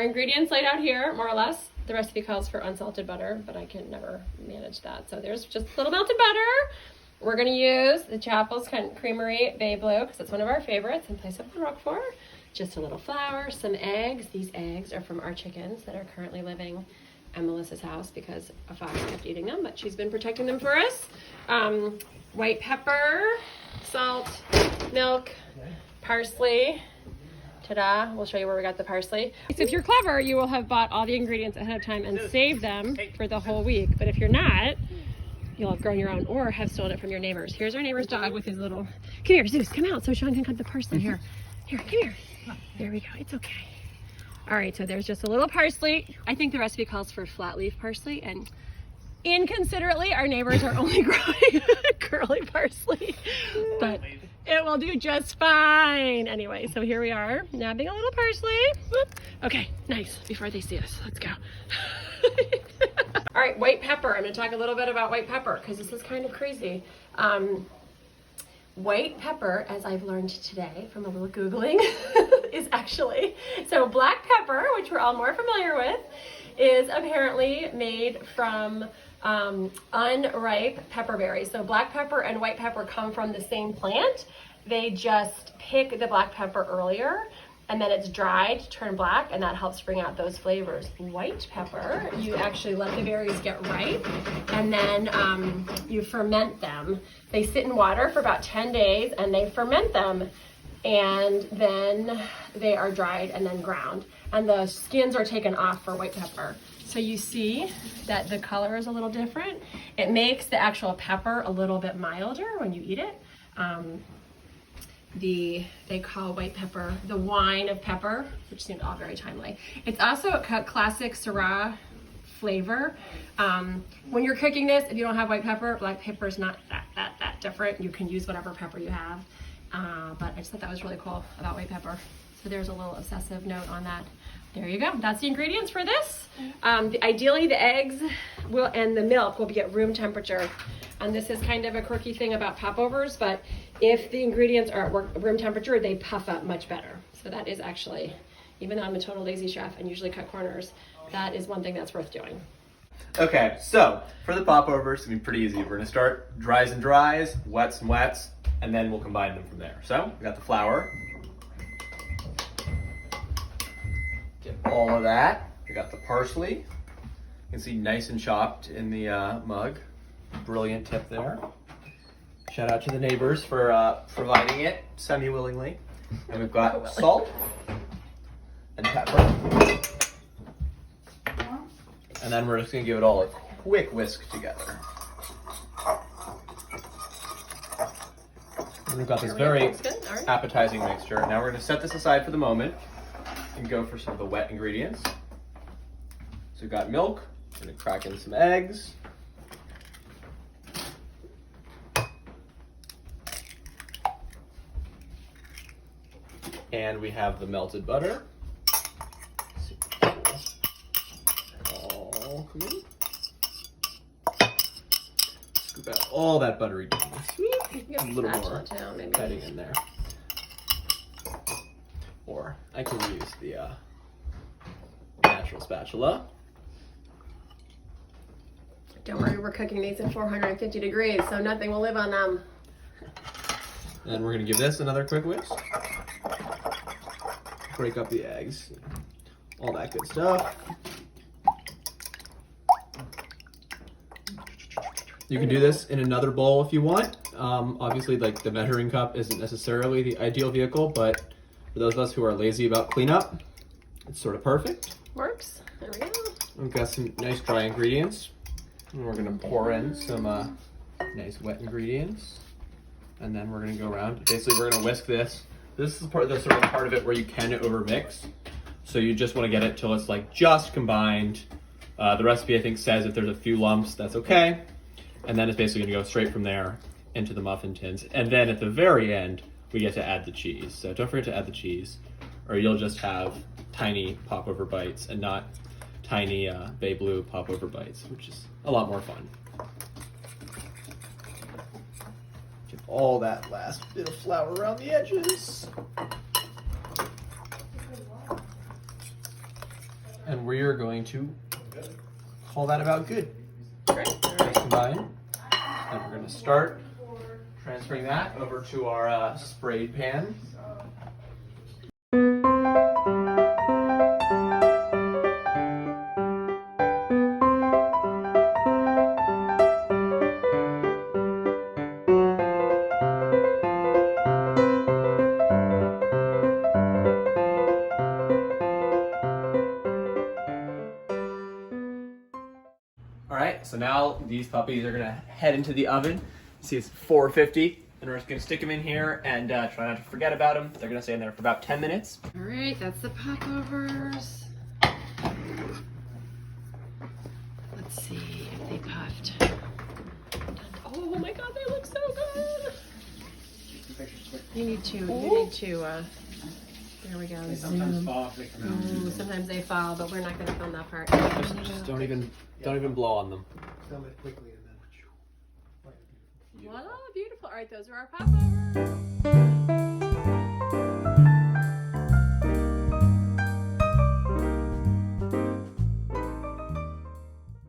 ingredients laid out here, more or less. The recipe calls for unsalted butter, but I can never manage that. So there's just a little melted butter. We're gonna use the Chappell's Creamery Bay Blue because it's one of our favorites in place of the Roquefort. Just a little flour, some eggs. These eggs are from our chickens that are currently living at Melissa's house because a fox kept eating them, but she's been protecting them for us. White pepper, salt, milk, parsley. Ta-da, we'll show you where we got the parsley. So if you're clever, you will have bought all the ingredients ahead of time and saved them for the whole week. But if you're not, you'll have grown your own or have stolen it from your neighbors. Here's our neighbor's dog with his little, come here, Zeus, come out so Sean can cut the parsley. Here, come here. There we go, it's okay. All right, so there's just a little parsley. I think the recipe calls for flat leaf parsley, and inconsiderately, our neighbors are only growing curly parsley, but it will do just fine. Anyway, so here we are, nabbing a little parsley. Whoop. Okay, nice, before they see us, let's go. All right, white pepper. I'm gonna talk a little bit about white pepper because this is kind of crazy. White pepper, as I've learned today from a little Googling, is actually, so black pepper, which we're all more familiar with, is apparently made from unripe pepper berries. So black pepper and white pepper come from the same plant. They just pick the black pepper earlier and then it's dried to turn black, and that helps bring out those flavors. White pepper, you actually let the berries get ripe and then you ferment them. They sit in water for about 10 days and they ferment them, and then they are dried and then ground, and the skins are taken off for white pepper. So you see that the color is a little different. It makes the actual pepper a little bit milder when you eat it. They call white pepper the wine of pepper, which seemed all very timely. It's also a classic Syrah flavor. When you're cooking this, if you don't have white pepper, black pepper is not that different. You can use whatever pepper you have. But I just thought that was really cool about white pepper. So there's a little obsessive note on that. There you go. That's the ingredients for this. Ideally, the eggs and the milk will be at room temperature. And this is kind of a quirky thing about popovers, but if the ingredients are at room temperature, they puff up much better. So that is actually, even though I'm a total lazy chef and usually cut corners, that is one thing that's worth doing. Okay, so for the popovers, it's gonna be pretty easy. We're gonna start dries and dries, wets and wets, and then we'll combine them from there. So we got the flour. Get all of that. We got the parsley. You can see nice and chopped in the mug. Brilliant tip there. Shout out to the neighbors for providing it semi-willingly. And we've got salt and pepper. And then we're just gonna give it all a quick whisk together. And we've got this very appetizing mixture. Now we're gonna set this aside for the moment and go for some of the wet ingredients. So we've got milk. We're gonna crack in some eggs. And we have the melted butter. All come in. Scoop out all that buttery goodness. A little more cutting in there. Or I can use the natural spatula. Don't worry, we're cooking these at 450 degrees, so nothing will live on them. And then we're gonna give this another quick whisk. Break up the eggs, all that good stuff. You can do this in another bowl if you want. Obviously, like the measuring cup isn't necessarily the ideal vehicle, but for those of us who are lazy about cleanup, it's sort of perfect. Works. There we go. We've got some nice dry ingredients. And we're gonna pour in some nice wet ingredients. And then we're gonna go around. Basically, we're gonna whisk this. This is the sort of part of it where you can overmix. So you just wanna get it till it's like just combined. The recipe, I think, says if there's a few lumps, that's okay. And then it's basically gonna go straight from there into the muffin tins. And then at the very end, we get to add the cheese. So don't forget to add the cheese, or you'll just have tiny popover bites and not tiny Bay Blue popover bites, which is a lot more fun. Get all that last bit of flour around the edges. And we are going to call that about good. Great. Nice combine. And we're going to start transferring that over to our sprayed pan. All right, so now these puppies are gonna head into the oven. See, it's 450, and we're just gonna stick them in here and try not to forget about them. They're gonna stay in there for about 10 minutes. All right, that's the popovers. Let's see if they puffed. Oh my God, they look so good. You need to, there we go. They sometimes fall if they come out. Ooh, sometimes they fall, but we're not gonna film that part. Just don't even blow on them. Film it quickly and then. Voila, beautiful. All right, those are our popovers.